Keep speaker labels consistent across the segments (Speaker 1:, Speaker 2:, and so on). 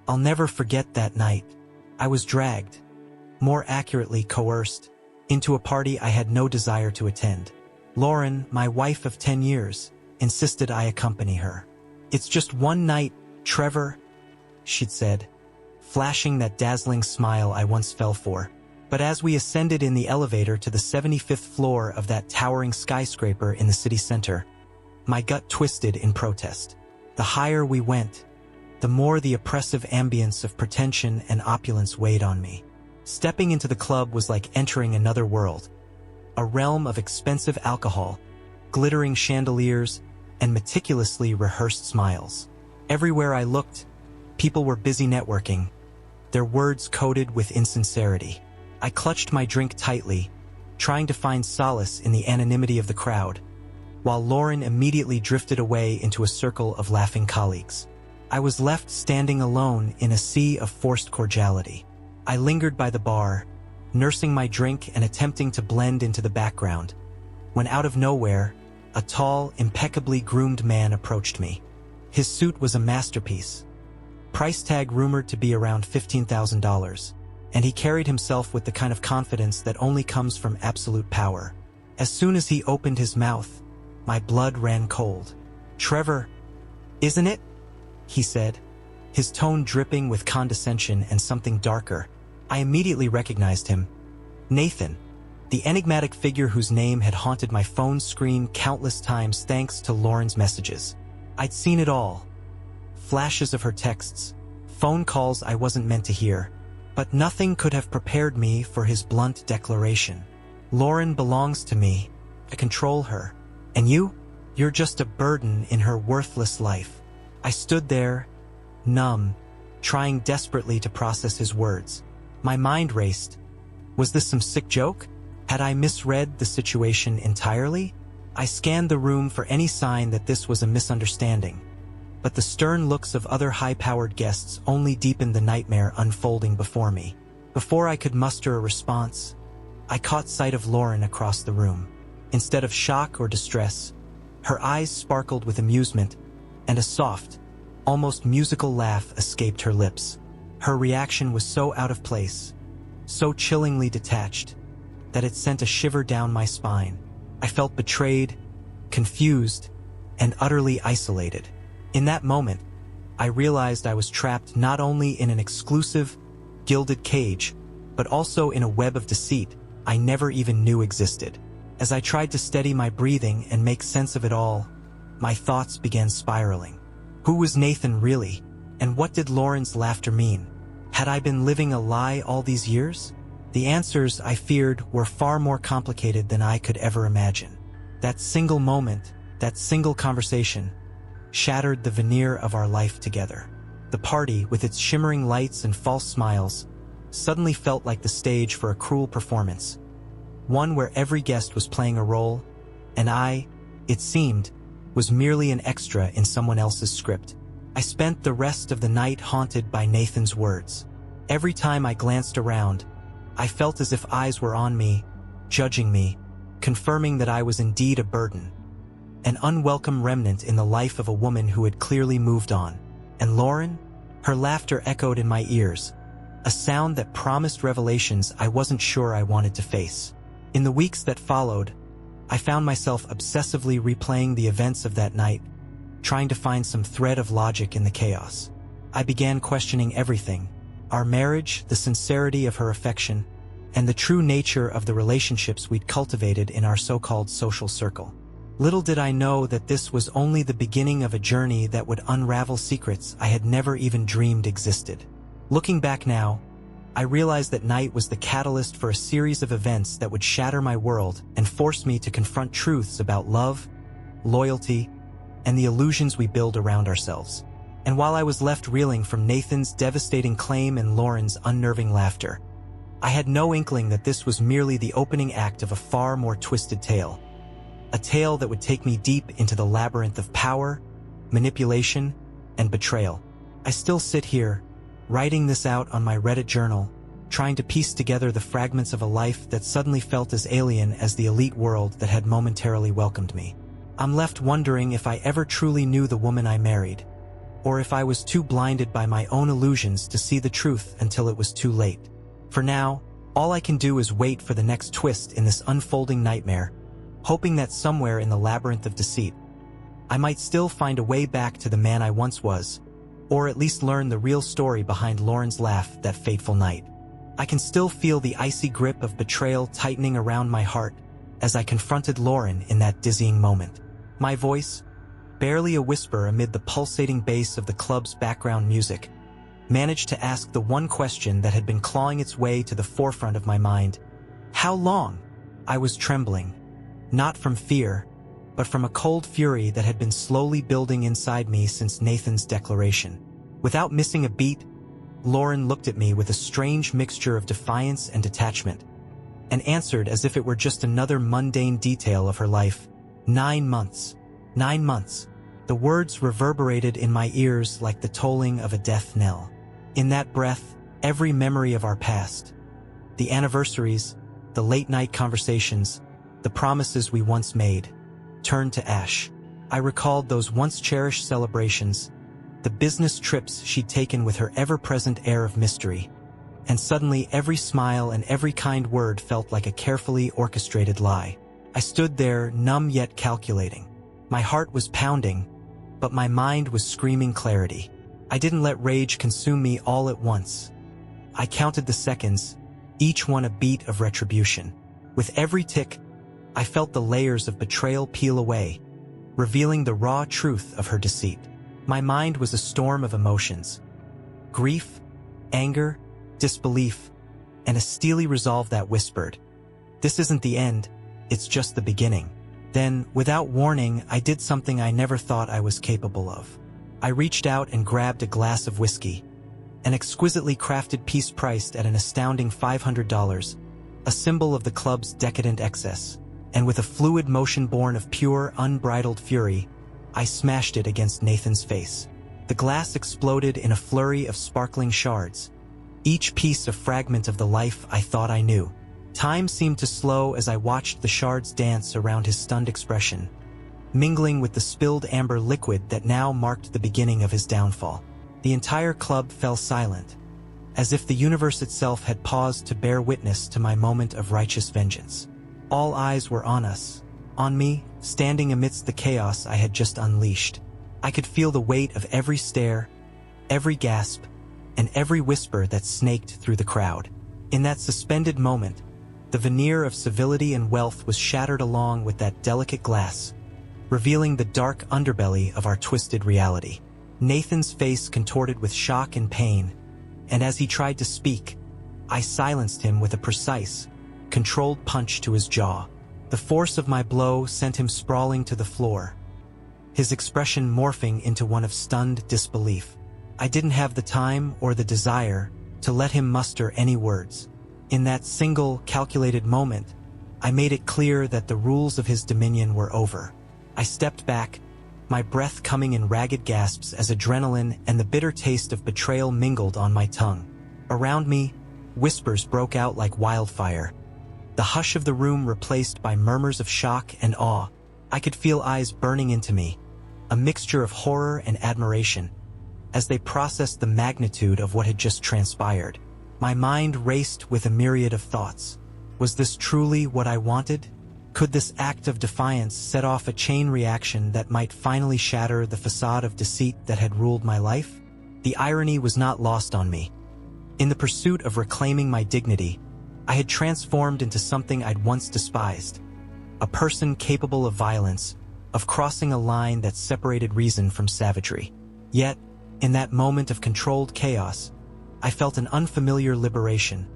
Speaker 1: I'll never forget that night. I was dragged, more accurately coerced, into a party I had no desire to attend. Lauren, my wife of 10 years, insisted I accompany her. "It's just one night, Trevor," she'd said, flashing that dazzling smile I once fell for. But as we ascended in the elevator to the 75th floor of that towering skyscraper in the city center, my gut twisted in protest. The higher we went, the more the oppressive ambience of pretension and opulence weighed on me. Stepping into the club was like entering another world, a realm of expensive alcohol, glittering chandeliers, and meticulously rehearsed smiles. Everywhere I looked, people were busy networking, their words coated with insincerity. I clutched my drink tightly, trying to find solace in the anonymity of the crowd, while Lauren immediately drifted away into a circle of laughing colleagues. I was left standing alone in a sea of forced cordiality. I lingered by the bar, nursing my drink and attempting to blend into the background, when out of nowhere, a tall, impeccably groomed man approached me. His suit was a masterpiece, price tag rumored to be around $15,000, and he carried himself with the kind of confidence that only comes from absolute power. As soon as he opened his mouth, my blood ran cold. "Trevor, isn't it?" he said, his tone dripping with condescension and something darker. I immediately recognized him. Nathan, the enigmatic figure whose name had haunted my phone screen countless times thanks to Lauren's messages. I'd seen it all. Flashes of her texts, phone calls I wasn't meant to hear, but nothing could have prepared me for his blunt declaration. "Lauren belongs to me. I control her. And you're just a burden in her worthless life." I stood there, numb, trying desperately to process his words. My mind raced. Was this some sick joke? Had I misread the situation entirely? I scanned the room for any sign that this was a misunderstanding, but the stern looks of other high-powered guests only deepened the nightmare unfolding before me. Before I could muster a response, I caught sight of Lauren across the room. Instead of shock or distress, her eyes sparkled with amusement, and a soft, almost musical laugh escaped her lips. Her reaction was so out of place, so chillingly detached, that it sent a shiver down my spine. I felt betrayed, confused, and utterly isolated. In that moment, I realized I was trapped not only in an exclusive, gilded cage, but also in a web of deceit I never even knew existed. As I tried to steady my breathing and make sense of it all, my thoughts began spiraling. Who was Nathan really, and what did Lauren's laughter mean? Had I been living a lie all these years? The answers, I feared, were far more complicated than I could ever imagine. That single moment, that single conversation, shattered the veneer of our life together. The party, with its shimmering lights and false smiles, suddenly felt like the stage for a cruel performance, one where every guest was playing a role, and I, it seemed, was merely an extra in someone else's script. I spent the rest of the night haunted by Nathan's words. Every time I glanced around, I felt as if eyes were on me, judging me, confirming that I was indeed a burden, an unwelcome remnant in the life of a woman who had clearly moved on. And Lauren? Her laughter echoed in my ears, a sound that promised revelations I wasn't sure I wanted to face. In the weeks that followed, I found myself obsessively replaying the events of that night, trying to find some thread of logic in the chaos. I began questioning everything: our marriage, the sincerity of her affection, and the true nature of the relationships we'd cultivated in our so-called social circle. Little did I know that this was only the beginning of a journey that would unravel secrets I had never even dreamed existed. Looking back now, I realized that night was the catalyst for a series of events that would shatter my world and force me to confront truths about love, loyalty, and the illusions we build around ourselves. And while I was left reeling from Nathan's devastating claim and Lauren's unnerving laughter, I had no inkling that this was merely the opening act of a far more twisted tale. A tale that would take me deep into the labyrinth of power, manipulation, and betrayal. I still sit here, writing this out on my Reddit journal, trying to piece together the fragments of a life that suddenly felt as alien as the elite world that had momentarily welcomed me. I'm left wondering if I ever truly knew the woman I married, or if I was too blinded by my own illusions to see the truth until it was too late. For now, all I can do is wait for the next twist in this unfolding nightmare, hoping that somewhere in the labyrinth of deceit, I might still find a way back to the man I once was, or at least learn the real story behind Lauren's laugh that fateful night. I can still feel the icy grip of betrayal tightening around my heart as I confronted Lauren in that dizzying moment. My voice, barely a whisper amid the pulsating bass of the club's background music, managed to ask the one question that had been clawing its way to the forefront of my mind. How long? I was trembling, not from fear, but from a cold fury that had been slowly building inside me since Nathan's declaration. Without missing a beat, Lauren looked at me with a strange mixture of defiance and detachment, and answered as if it were just another mundane detail of her life. 9 months. 9 months. The words reverberated in my ears like the tolling of a death knell. In that breath, every memory of our past, the anniversaries, the late-night conversations, the promises we once made, turned to ash. I recalled those once-cherished celebrations, the business trips she'd taken with her ever-present air of mystery, and suddenly every smile and every kind word felt like a carefully orchestrated lie. I stood there, numb yet calculating. My heart was pounding, but my mind was screaming clarity. I didn't let rage consume me all at once. I counted the seconds, each one a beat of retribution. With every tick, I felt the layers of betrayal peel away, revealing the raw truth of her deceit. My mind was a storm of emotions. Grief, anger, disbelief, and a steely resolve that whispered, "This isn't the end, it's just the beginning." Then, without warning, I did something I never thought I was capable of. I reached out and grabbed a glass of whiskey, an exquisitely crafted piece priced at an astounding $500, a symbol of the club's decadent excess, and with a fluid motion born of pure, unbridled fury, I smashed it against Nathan's face. The glass exploded in a flurry of sparkling shards, each piece a fragment of the life I thought I knew. Time seemed to slow as I watched the shards dance around his stunned expression, mingling with the spilled amber liquid that now marked the beginning of his downfall. The entire club fell silent, as if the universe itself had paused to bear witness to my moment of righteous vengeance. All eyes were on us, on me, standing amidst the chaos I had just unleashed. I could feel the weight of every stare, every gasp, and every whisper that snaked through the crowd. In that suspended moment, the veneer of civility and wealth was shattered along with that delicate glass, revealing the dark underbelly of our twisted reality. Nathan's face contorted with shock and pain, and as he tried to speak, I silenced him with a precise, controlled punch to his jaw. The force of my blow sent him sprawling to the floor, his expression morphing into one of stunned disbelief. I didn't have the time or the desire to let him muster any words. In that single, calculated moment, I made it clear that the rules of his dominion were over. I stepped back, my breath coming in ragged gasps as adrenaline and the bitter taste of betrayal mingled on my tongue. Around me, whispers broke out like wildfire, the hush of the room replaced by murmurs of shock and awe. I could feel eyes burning into me, a mixture of horror and admiration, as they processed the magnitude of what had just transpired. My mind raced with a myriad of thoughts. Was this truly what I wanted? Could this act of defiance set off a chain reaction that might finally shatter the facade of deceit that had ruled my life? The irony was not lost on me. In the pursuit of reclaiming my dignity, I had transformed into something I'd once despised, a person capable of violence, of crossing a line that separated reason from savagery. Yet, in that moment of controlled chaos, I felt an unfamiliar liberation,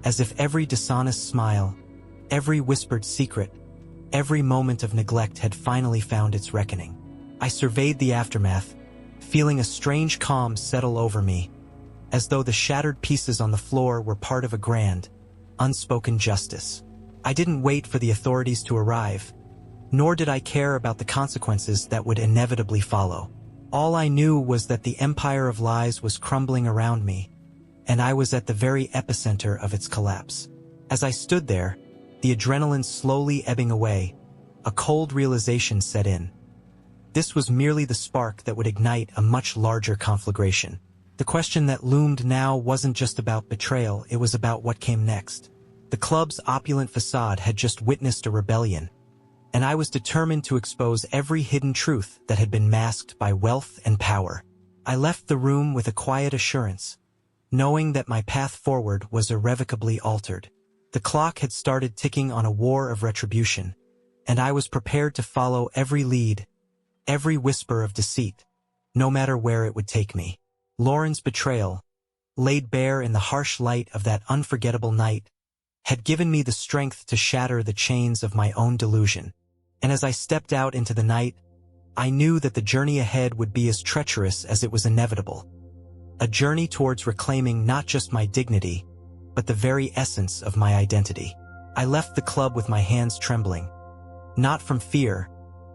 Speaker 1: as if every dishonest smile, every whispered secret, every moment of neglect had finally found its reckoning. I surveyed the aftermath, feeling a strange calm settle over me, as though the shattered pieces on the floor were part of a grand, unspoken justice. I didn't wait for the authorities to arrive, nor did I care about the consequences that would inevitably follow. All I knew was that the empire of lies was crumbling around me, and I was at the very epicenter of its collapse. As I stood there, the adrenaline slowly ebbing away, a cold realization set in. This was merely the spark that would ignite a much larger conflagration. The question that loomed now wasn't just about betrayal, it was about what came next. The club's opulent facade had just witnessed a rebellion, and I was determined to expose every hidden truth that had been masked by wealth and power. I left the room with a quiet assurance, knowing that my path forward was irrevocably altered. The clock had started ticking on a war of retribution, and I was prepared to follow every lead, every whisper of deceit, no matter where it would take me. Lauren's betrayal, laid bare in the harsh light of that unforgettable night, had given me the strength to shatter the chains of my own delusion. And as I stepped out into the night, I knew that the journey ahead would be as treacherous as it was inevitable. A journey towards reclaiming not just my dignity, but the very essence of my identity. I left the club with my hands trembling, not from fear,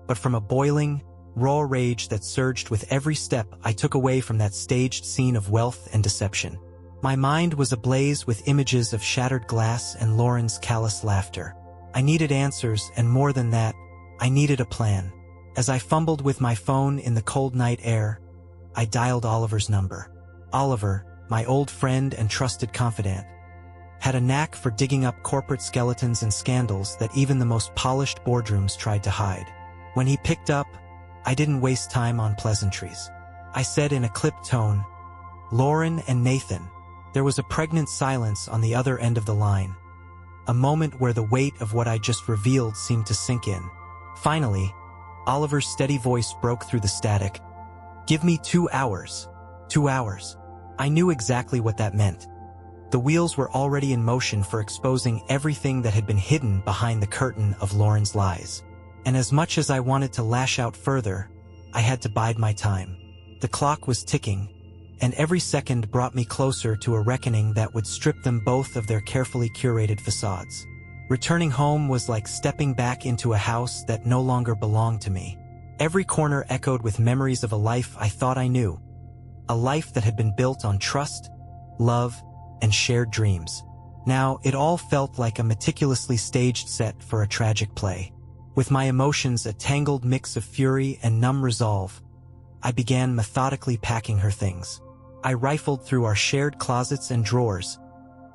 Speaker 1: but from a boiling, raw rage that surged with every step I took away from that staged scene of wealth and deception. My mind was ablaze with images of shattered glass and Lauren's callous laughter. I needed answers, and more than that, I needed a plan. As I fumbled with my phone in the cold night air, I dialed Oliver's number. Oliver, my old friend and trusted confidant, had a knack for digging up corporate skeletons and scandals that even the most polished boardrooms tried to hide. When he picked up, I didn't waste time on pleasantries. I said in a clipped tone, "Lauren and Nathan." There was a pregnant silence on the other end of the line, a moment where the weight of what I just revealed seemed to sink in. Finally, Oliver's steady voice broke through the static. "Give me 2 hours. 2 hours." I knew exactly what that meant. The wheels were already in motion for exposing everything that had been hidden behind the curtain of Lauren's lies. And as much as I wanted to lash out further, I had to bide my time. The clock was ticking, and every second brought me closer to a reckoning that would strip them both of their carefully curated facades. Returning home was like stepping back into a house that no longer belonged to me. Every corner echoed with memories of a life I thought I knew, a life that had been built on trust, love, and shared dreams. Now, it all felt like a meticulously staged set for a tragic play. With my emotions a tangled mix of fury and numb resolve, I began methodically packing her things. I rifled through our shared closets and drawers,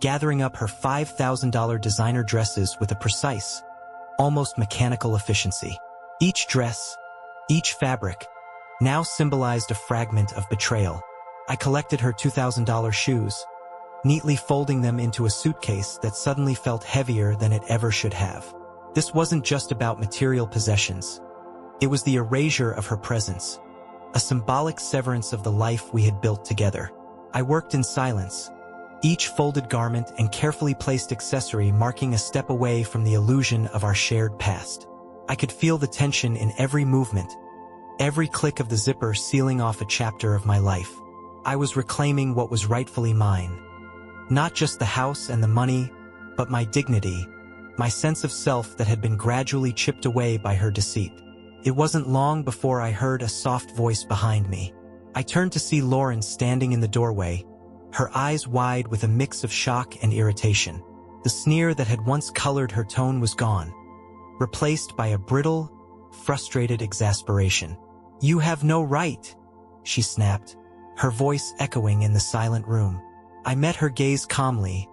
Speaker 1: gathering up her $5,000 designer dresses with a precise, almost mechanical efficiency. Each dress, each fabric, now symbolized a fragment of betrayal. I collected her $2,000 shoes, neatly folding them into a suitcase that suddenly felt heavier than it ever should have. This wasn't just about material possessions. It was the erasure of her presence, a symbolic severance of the life we had built together. I worked in silence, each folded garment and carefully placed accessory marking a step away from the illusion of our shared past. I could feel the tension in every movement, every click of the zipper sealing off a chapter of my life. I was reclaiming what was rightfully mine. Not just the house and the money, but my dignity, my sense of self that had been gradually chipped away by her deceit. It wasn't long before I heard a soft voice behind me. I turned to see Lauren standing in the doorway, her eyes wide with a mix of shock and irritation. The sneer that had once colored her tone was gone, replaced by a brittle, frustrated exasperation. "You have no right," she snapped, her voice echoing in the silent room. I met her gaze calmly,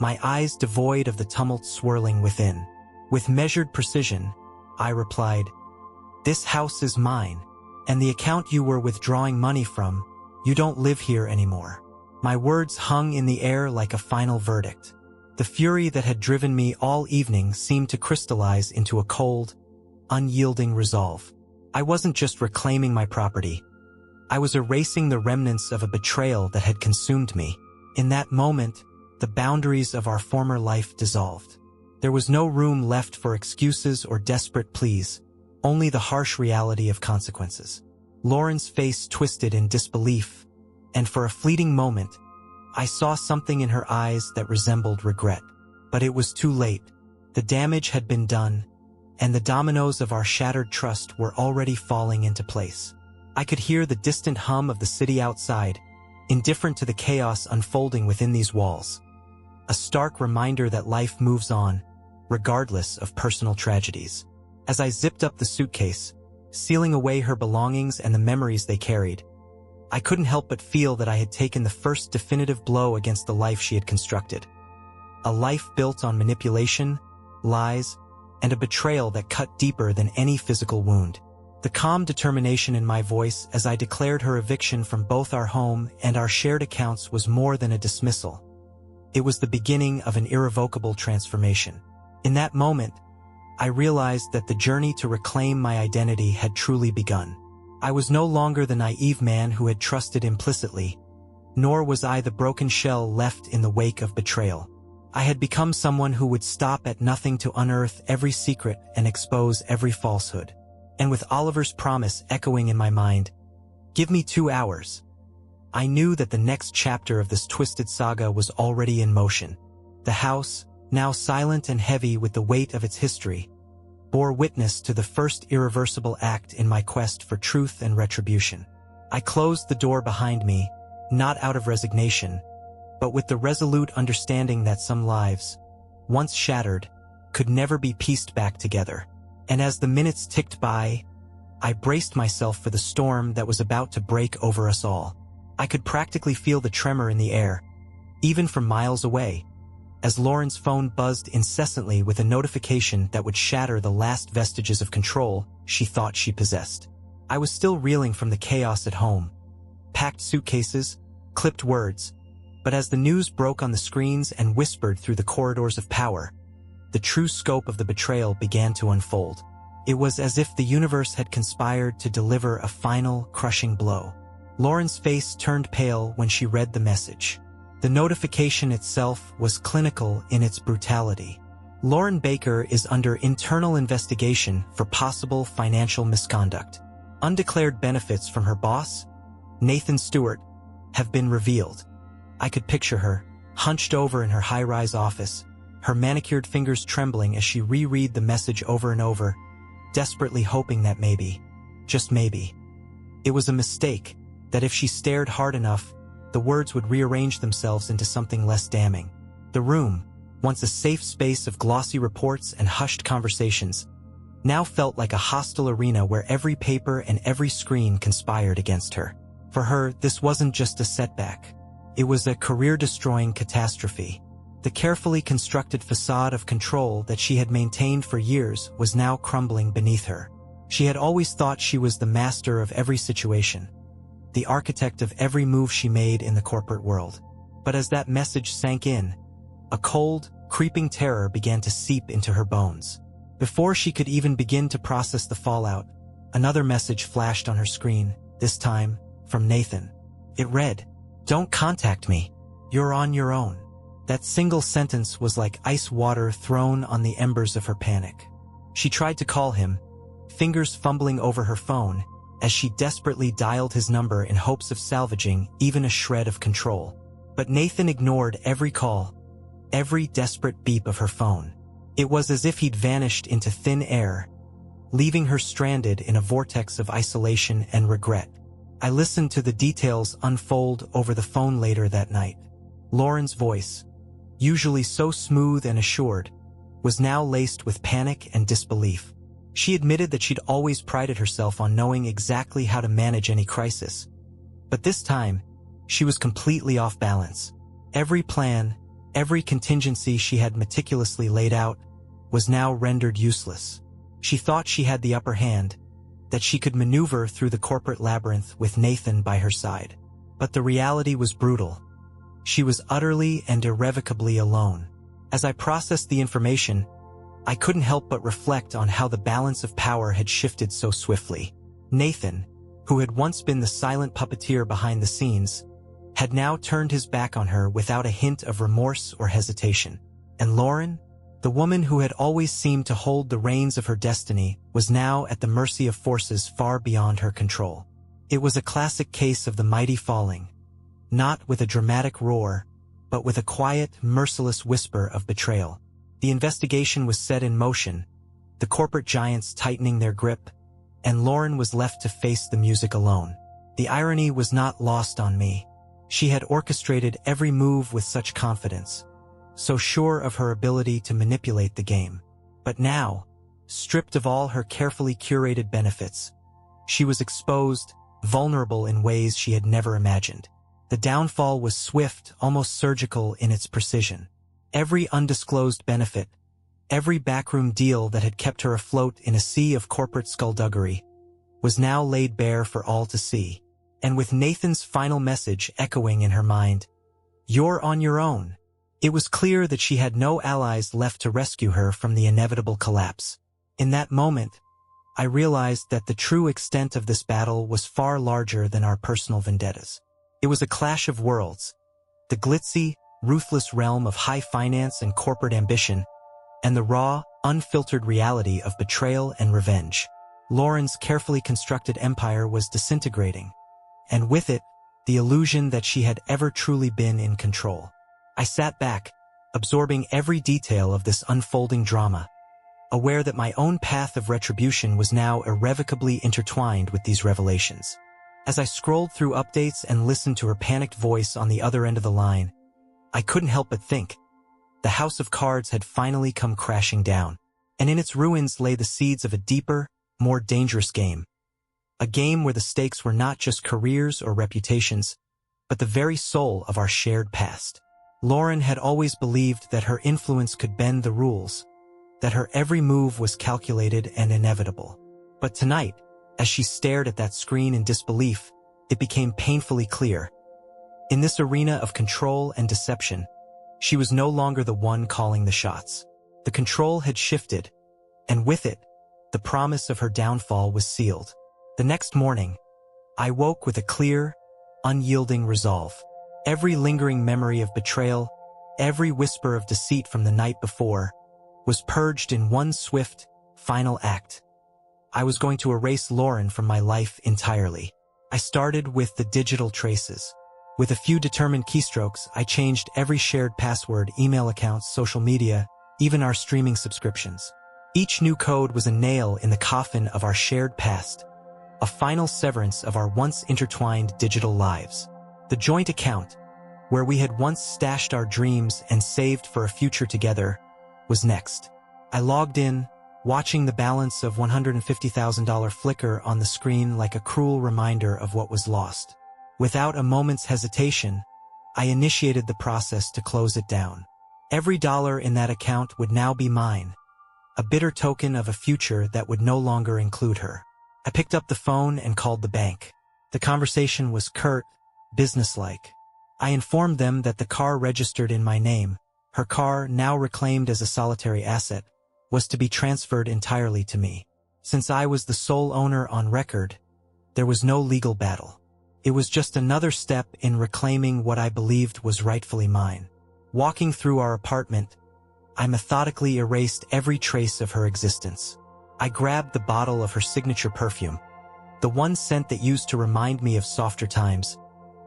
Speaker 1: my eyes devoid of the tumult swirling within. With measured precision, I replied, "This house is mine, and the account you were withdrawing money from, you don't live here anymore." My words hung in the air like a final verdict. The fury that had driven me all evening seemed to crystallize into a cold, unyielding resolve. I wasn't just reclaiming my property. I was erasing the remnants of a betrayal that had consumed me. In that moment, the boundaries of our former life dissolved. There was no room left for excuses or desperate pleas, only the harsh reality of consequences. Lauren's face twisted in disbelief, and for a fleeting moment, I saw something in her eyes that resembled regret. But it was too late. The damage had been done, and the dominoes of our shattered trust were already falling into place. I could hear the distant hum of the city outside, indifferent to the chaos unfolding within these walls. A stark reminder that life moves on, regardless of personal tragedies. As I zipped up the suitcase, sealing away her belongings and the memories they carried. I couldn't help but feel that I had taken the first definitive blow against the life she had constructed. A life built on manipulation, lies, and a betrayal that cut deeper than any physical wound. The calm determination in my voice as I declared her eviction from both our home and our shared accounts was more than a dismissal. It was the beginning of an irrevocable transformation. In that moment, I realized that the journey to reclaim my identity had truly begun. I was no longer the naive man who had trusted implicitly, nor was I the broken shell left in the wake of betrayal. I had become someone who would stop at nothing to unearth every secret and expose every falsehood. And with Oliver's promise echoing in my mind, "Give me 2 hours," I knew that the next chapter of this twisted saga was already in motion. The house, now silent and heavy with the weight of its history, bore witness to the first irreversible act in my quest for truth and retribution. I closed the door behind me, not out of resignation, but with the resolute understanding that some lives, once shattered, could never be pieced back together. And as the minutes ticked by, I braced myself for the storm that was about to break over us all. I could practically feel the tremor in the air, even from miles away, as Lauren's phone buzzed incessantly with a notification that would shatter the last vestiges of control she thought she possessed. I was still reeling from the chaos at home, packed suitcases, clipped words, but as the news broke on the screens and whispered through the corridors of power, the true scope of the betrayal began to unfold. It was as if the universe had conspired to deliver a final, crushing blow. Lauren's face turned pale when she read the message. The notification itself was clinical in its brutality. Lauren Baker is under internal investigation for possible financial misconduct. Undeclared benefits from her boss, Nathan Stewart, have been revealed. I could picture her, hunched over in her high-rise office, her manicured fingers trembling as she reread the message over and over, desperately hoping that maybe, just maybe, it was a mistake, that if she stared hard enough, the words would rearrange themselves into something less damning. The room, once a safe space of glossy reports and hushed conversations, now felt like a hostile arena where every paper and every screen conspired against her. For her, this wasn't just a setback. It was a career-destroying catastrophe. The carefully constructed facade of control that she had maintained for years was now crumbling beneath her. She had always thought she was the master of every situation, the architect of every move she made in the corporate world. But as that message sank in, a cold, creeping terror began to seep into her bones. Before she could even begin to process the fallout, another message flashed on her screen, this time from Nathan. It read, "Don't contact me. You're on your own." That single sentence was like ice water thrown on the embers of her panic. She tried to call him, fingers fumbling over her phone, as she desperately dialed his number in hopes of salvaging even a shred of control. But Nathan ignored every call, every desperate beep of her phone. It was as if he'd vanished into thin air, leaving her stranded in a vortex of isolation and regret. I listened to the details unfold over the phone later that night. Lauren's voice, usually so smooth and assured, was now laced with panic and disbelief. She admitted that she'd always prided herself on knowing exactly how to manage any crisis. But this time, she was completely off balance. Every plan, every contingency she had meticulously laid out, was now rendered useless. She thought she had the upper hand, that she could maneuver through the corporate labyrinth with Nathan by her side. But the reality was brutal. She was utterly and irrevocably alone. As I processed the information, I couldn't help but reflect on how the balance of power had shifted so swiftly. Nathan, who had once been the silent puppeteer behind the scenes, had now turned his back on her without a hint of remorse or hesitation. And Lauren, the woman who had always seemed to hold the reins of her destiny, was now at the mercy of forces far beyond her control. It was a classic case of the mighty falling, not with a dramatic roar, but with a quiet, merciless whisper of betrayal. The investigation was set in motion, the corporate giants tightening their grip, and Lauren was left to face the music alone. The irony was not lost on me. She had orchestrated every move with such confidence, so sure of her ability to manipulate the game. But now, stripped of all her carefully curated benefits, She was exposed, vulnerable in ways she had never imagined. The downfall was swift, almost surgical in its precision. Every undisclosed benefit, every backroom deal that had kept her afloat in a sea of corporate skullduggery, was now laid bare for all to see. And with Nathan's final message echoing in her mind, "You're on your own," it was clear that she had no allies left to rescue her from the inevitable collapse. In that moment, I realized that the true extent of this battle was far larger than our personal vendettas. It was a clash of worlds, the glitzy, ruthless realm of high finance and corporate ambition, and the raw, unfiltered reality of betrayal and revenge. Lauren's carefully constructed empire was disintegrating, and with it, the illusion that she had ever truly been in control. I sat back, absorbing every detail of this unfolding drama, aware that my own path of retribution was now irrevocably intertwined with these revelations. As I scrolled through updates and listened to her panicked voice on the other end of the line, I couldn't help but think, the house of cards had finally come crashing down, and in its ruins lay the seeds of a deeper, more dangerous game. A game where the stakes were not just careers or reputations, but the very soul of our shared past. Lauren had always believed that her influence could bend the rules, that her every move was calculated and inevitable. But tonight, as she stared at that screen in disbelief, it became painfully clear. In this arena of control and deception, she was no longer the one calling the shots. The control had shifted, and with it, the promise of her downfall was sealed. The next morning, I woke with a clear, unyielding resolve. Every lingering memory of betrayal, every whisper of deceit from the night before, was purged in one swift, final act. I was going to erase Lauren from my life entirely. I started with the digital traces. With a few determined keystrokes, I changed every shared password, email accounts, social media, even our streaming subscriptions. Each new code was a nail in the coffin of our shared past, a final severance of our once intertwined digital lives. The joint account, where we had once stashed our dreams and saved for a future together, was next. I logged in, watching the balance of $150,000 flicker on the screen like a cruel reminder of what was lost. Without a moment's hesitation, I initiated the process to close it down. Every dollar in that account would now be mine, a bitter token of a future that would no longer include her. I picked up the phone and called the bank. The conversation was curt, businesslike. I informed them that the car registered in my name, her car, now reclaimed as a solitary asset, was to be transferred entirely to me. Since I was the sole owner on record, there was no legal battle. It was just another step in reclaiming what I believed was rightfully mine. Walking through our apartment, I methodically erased every trace of her existence. I grabbed the bottle of her signature perfume, the one scent that used to remind me of softer times,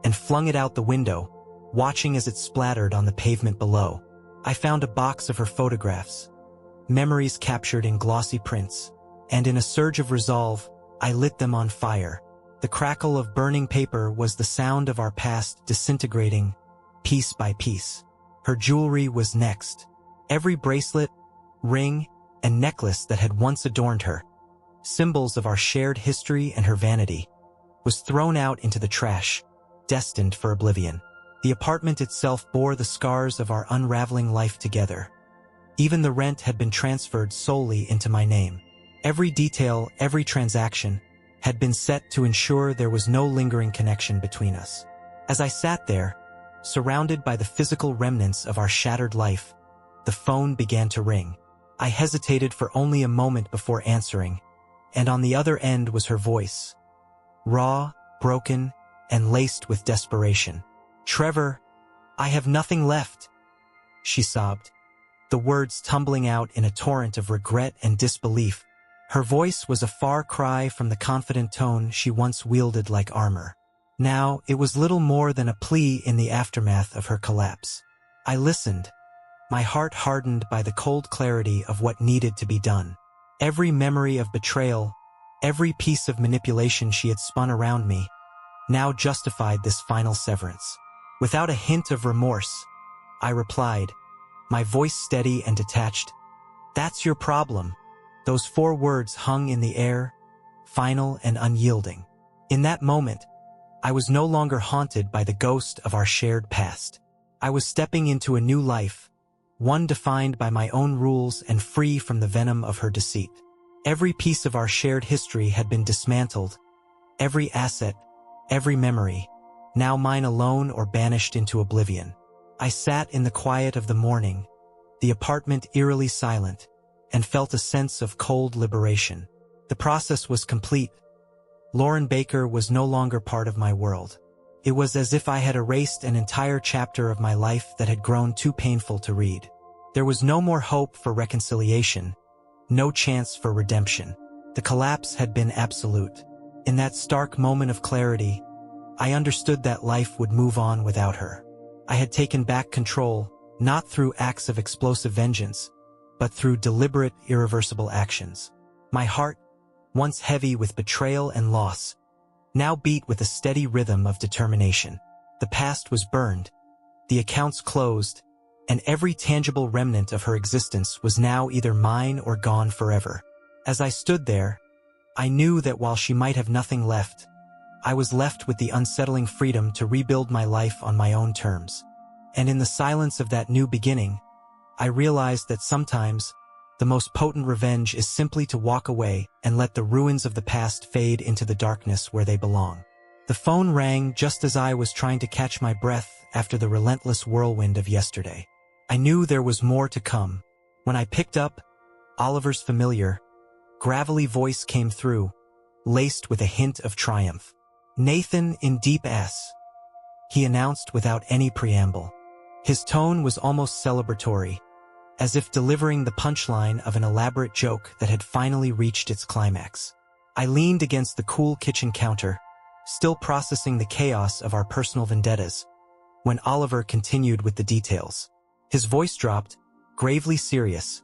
Speaker 1: and flung it out the window, watching as it splattered on the pavement below. I found a box of her photographs, memories captured in glossy prints, and in a surge of resolve, I lit them on fire. The crackle of burning paper was the sound of our past disintegrating, piece by piece. Her jewelry was next. Every bracelet, ring, and necklace that had once adorned her, symbols of our shared history and her vanity, was thrown out into the trash, destined for oblivion. The apartment itself bore the scars of our unraveling life together. Even the rent had been transferred solely into my name. Every detail, every transaction, had been set to ensure there was no lingering connection between us. As I sat there, surrounded by the physical remnants of our shattered life, the phone began to ring. I hesitated for only a moment before answering, and on the other end was her voice, raw, broken, and laced with desperation. "Trevor, I have nothing left," she sobbed, the words tumbling out in a torrent of regret and disbelief. Her voice was a far cry from the confident tone she once wielded like armor. Now, it was little more than a plea in the aftermath of her collapse. I listened, my heart hardened by the cold clarity of what needed to be done. Every memory of betrayal, every piece of manipulation she had spun around me, now justified this final severance. Without a hint of remorse, I replied, my voice steady and detached, "That's your problem." Those 4 words hung in the air, final and unyielding. In that moment, I was no longer haunted by the ghost of our shared past. I was stepping into a new life, one defined by my own rules and free from the venom of her deceit. Every piece of our shared history had been dismantled, every asset, every memory, now mine alone or banished into oblivion. I sat in the quiet of the morning, the apartment eerily silent, and felt a sense of cold liberation. The process was complete. Lauren Baker was no longer part of my world. It was as if I had erased an entire chapter of my life that had grown too painful to read. There was no more hope for reconciliation, no chance for redemption. The collapse had been absolute. In that stark moment of clarity, I understood that life would move on without her. I had taken back control, not through acts of explosive vengeance, but through deliberate, irreversible actions. My heart, once heavy with betrayal and loss, now beat with a steady rhythm of determination. The past was burned, the accounts closed, and every tangible remnant of her existence was now either mine or gone forever. As I stood there, I knew that while she might have nothing left, I was left with the unsettling freedom to rebuild my life on my own terms. And in the silence of that new beginning, I realized that sometimes the most potent revenge is simply to walk away and let the ruins of the past fade into the darkness where they belong. The phone rang just as I was trying to catch my breath after the relentless whirlwind of yesterday. I knew there was more to come. When I picked up, Oliver's familiar, gravelly voice came through, laced with a hint of triumph. "Nathan in deep S," he announced without any preamble. His tone was almost celebratory, as if delivering the punchline of an elaborate joke that had finally reached its climax. I leaned against the cool kitchen counter, still processing the chaos of our personal vendettas, when Oliver continued with the details. His voice dropped, gravely serious.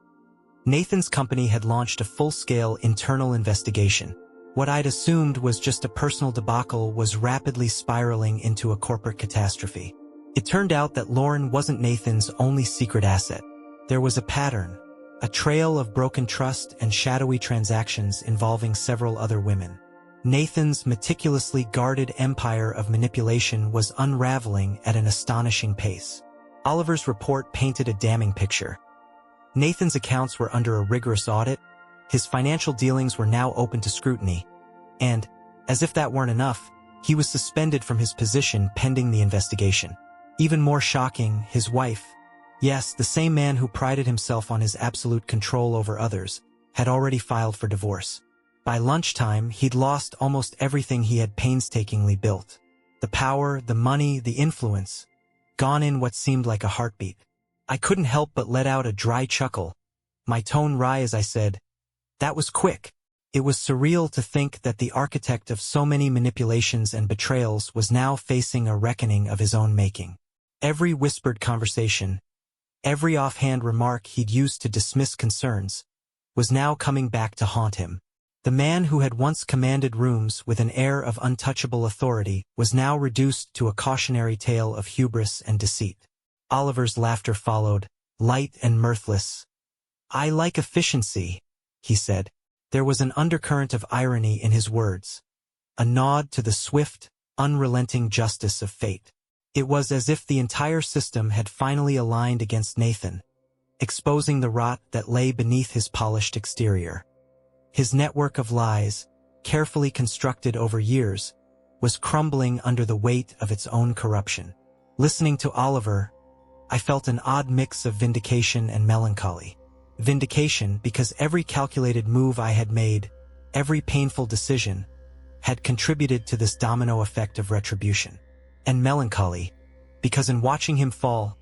Speaker 1: Nathan's company had launched a full-scale internal investigation. What I'd assumed was just a personal debacle was rapidly spiraling into a corporate catastrophe. It turned out that Lauren wasn't Nathan's only secret asset. There was a pattern, a trail of broken trust and shadowy transactions involving several other women. Nathan's meticulously guarded empire of manipulation was unraveling at an astonishing pace. Oliver's report painted a damning picture. Nathan's accounts were under a rigorous audit, his financial dealings were now open to scrutiny, and, as if that weren't enough, he was suspended from his position pending the investigation. Even more shocking, his wife, yes, the same man who prided himself on his absolute control over others, had already filed for divorce. By lunchtime, he'd lost almost everything he had painstakingly built. The power, the money, the influence, gone in what seemed like a heartbeat. I couldn't help but let out a dry chuckle, my tone wry as I said, "That was quick." It was surreal to think that the architect of so many manipulations and betrayals was now facing a reckoning of his own making. Every whispered conversation, every offhand remark he'd used to dismiss concerns, was now coming back to haunt him. The man who had once commanded rooms with an air of untouchable authority was now reduced to a cautionary tale of hubris and deceit. Oliver's laughter followed, light and mirthless. "I like efficiency," he said. There was an undercurrent of irony in his words, a nod to the swift, unrelenting justice of fate. It was as if the entire system had finally aligned against Nathan, exposing the rot that lay beneath his polished exterior. His network of lies, carefully constructed over years, was crumbling under the weight of its own corruption. Listening to Oliver, I felt an odd mix of vindication and melancholy. Vindication because every calculated move I had made, every painful decision, had contributed to this domino effect of retribution. And melancholy, because in watching him fall,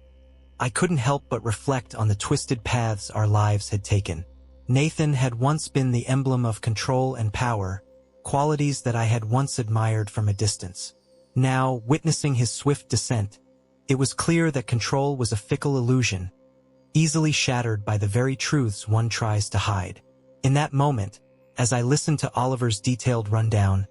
Speaker 1: I couldn't help but reflect on the twisted paths our lives had taken. Nathan had once been the emblem of control and power, qualities that I had once admired from a distance. Now, witnessing his swift descent, it was clear that control was a fickle illusion, easily shattered by the very truths one tries to hide. In that moment, as I listened to Oliver's detailed rundown,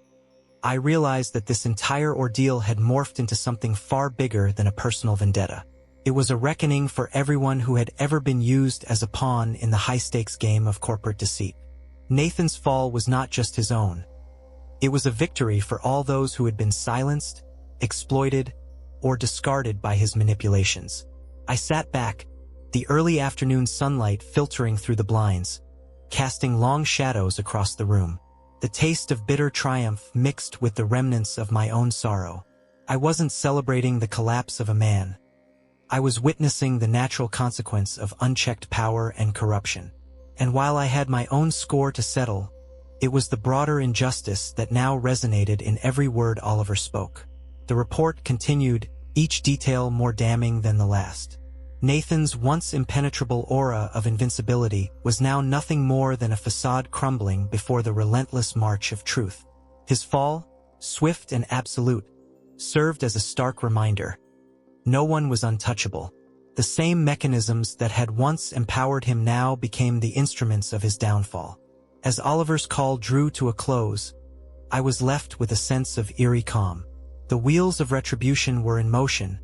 Speaker 1: I realized that this entire ordeal had morphed into something far bigger than a personal vendetta. It was a reckoning for everyone who had ever been used as a pawn in the high-stakes game of corporate deceit. Nathan's fall was not just his own. It was a victory for all those who had been silenced, exploited, or discarded by his manipulations. I sat back, the early afternoon sunlight filtering through the blinds, casting long shadows across the room. The taste of bitter triumph mixed with the remnants of my own sorrow. I wasn't celebrating the collapse of a man. I was witnessing the natural consequence of unchecked power and corruption. And while I had my own score to settle, it was the broader injustice that now resonated in every word Oliver spoke. The report continued, each detail more damning than the last. Nathan's once impenetrable aura of invincibility was now nothing more than a facade crumbling before the relentless march of truth. His fall, swift and absolute, served as a stark reminder. No one was untouchable. The same mechanisms that had once empowered him now became the instruments of his downfall. As Oliver's call drew to a close, I was left with a sense of eerie calm. The wheels of retribution were in motion,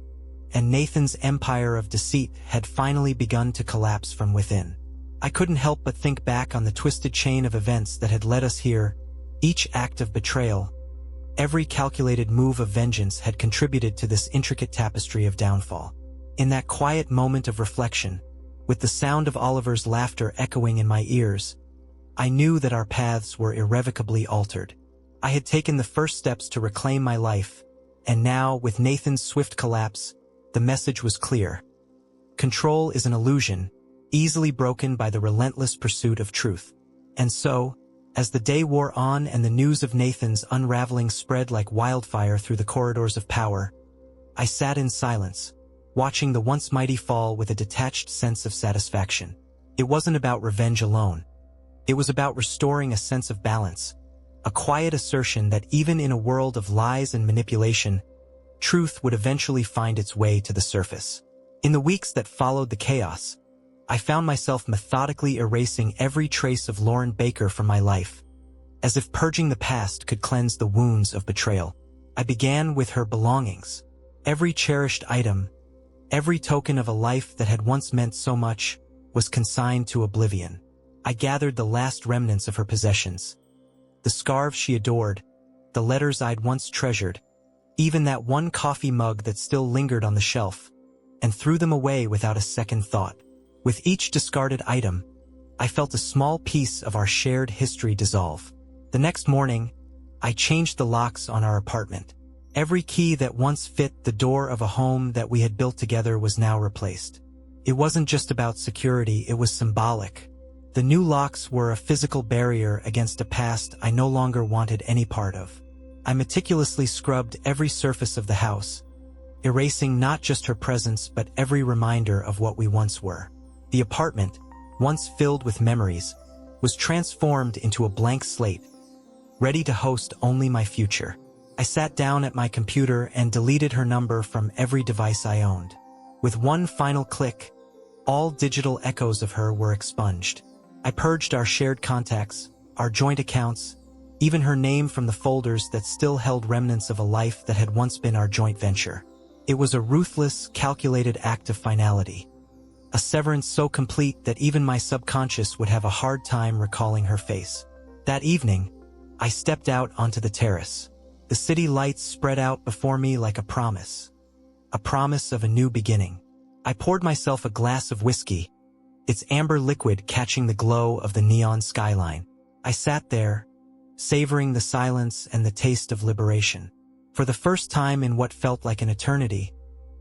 Speaker 1: and Nathan's empire of deceit had finally begun to collapse from within. I couldn't help but think back on the twisted chain of events that had led us here. Each act of betrayal, every calculated move of vengeance had contributed to this intricate tapestry of downfall. In that quiet moment of reflection, with the sound of Oliver's laughter echoing in my ears, I knew that our paths were irrevocably altered. I had taken the first steps to reclaim my life, and now, with Nathan's swift collapse, the message was clear. Control is an illusion, easily broken by the relentless pursuit of truth. And so, as the day wore on and the news of Nathan's unraveling spread like wildfire through the corridors of power, I sat in silence, watching the once mighty fall with a detached sense of satisfaction. It wasn't about revenge alone. It was about restoring a sense of balance, a quiet assertion that even in a world of lies and manipulation, truth would eventually find its way to the surface. In the weeks that followed the chaos, I found myself methodically erasing every trace of Lauren Baker from my life, as if purging the past could cleanse the wounds of betrayal. I began with her belongings. Every cherished item, every token of a life that had once meant so much, was consigned to oblivion. I gathered the last remnants of her possessions. The scarves she adored, the letters I'd once treasured, even that one coffee mug that still lingered on the shelf, and threw them away without a second thought. With each discarded item, I felt a small piece of our shared history dissolve. The next morning, I changed the locks on our apartment. Every key that once fit the door of a home that we had built together was now replaced. It wasn't just about security, it was symbolic. The new locks were a physical barrier against a past I no longer wanted any part of. I meticulously scrubbed every surface of the house, erasing not just her presence but every reminder of what we once were. The apartment, once filled with memories, was transformed into a blank slate, ready to host only my future. I sat down at my computer and deleted her number from every device I owned. With one final click, all digital echoes of her were expunged. I purged our shared contacts, our joint accounts, even her name from the folders that still held remnants of a life that had once been our joint venture. It was a ruthless, calculated act of finality. A severance so complete that even my subconscious would have a hard time recalling her face. That evening, I stepped out onto the terrace. The city lights spread out before me like a promise of a new beginning. I poured myself a glass of whiskey, its amber liquid catching the glow of the neon skyline. I sat there, savoring the silence and the taste of liberation. For the first time in what felt like an eternity,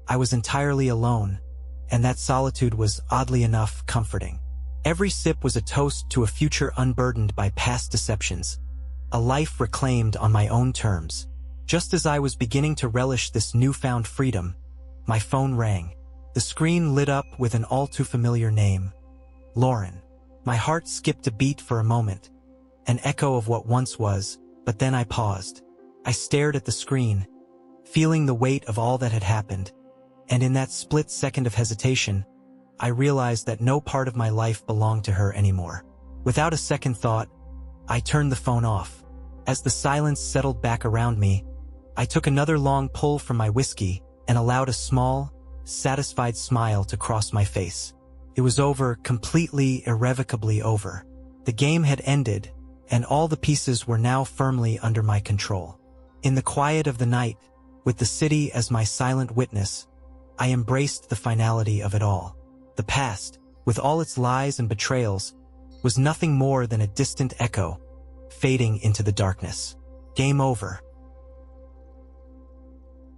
Speaker 1: I was entirely alone, and that solitude was, oddly enough, comforting. Every sip was a toast to a future unburdened by past deceptions, a life reclaimed on my own terms. Just as I was beginning to relish this newfound freedom, my phone rang. The screen lit up with an all-too-familiar name, Lauren. My heart skipped a beat for a moment, an echo of what once was, but then I paused. I stared at the screen, feeling the weight of all that had happened, and in that split second of hesitation, I realized that no part of my life belonged to her anymore. Without a second thought, I turned the phone off. As the silence settled back around me, I took another long pull from my whiskey and allowed a small, satisfied smile to cross my face. It was over, completely, irrevocably over. The game had ended, and all the pieces were now firmly under my control. In the quiet of the night, with the city as my silent witness, I embraced the finality of it all. The past, with all its lies and betrayals, was nothing more than a distant echo, fading into the darkness. Game over.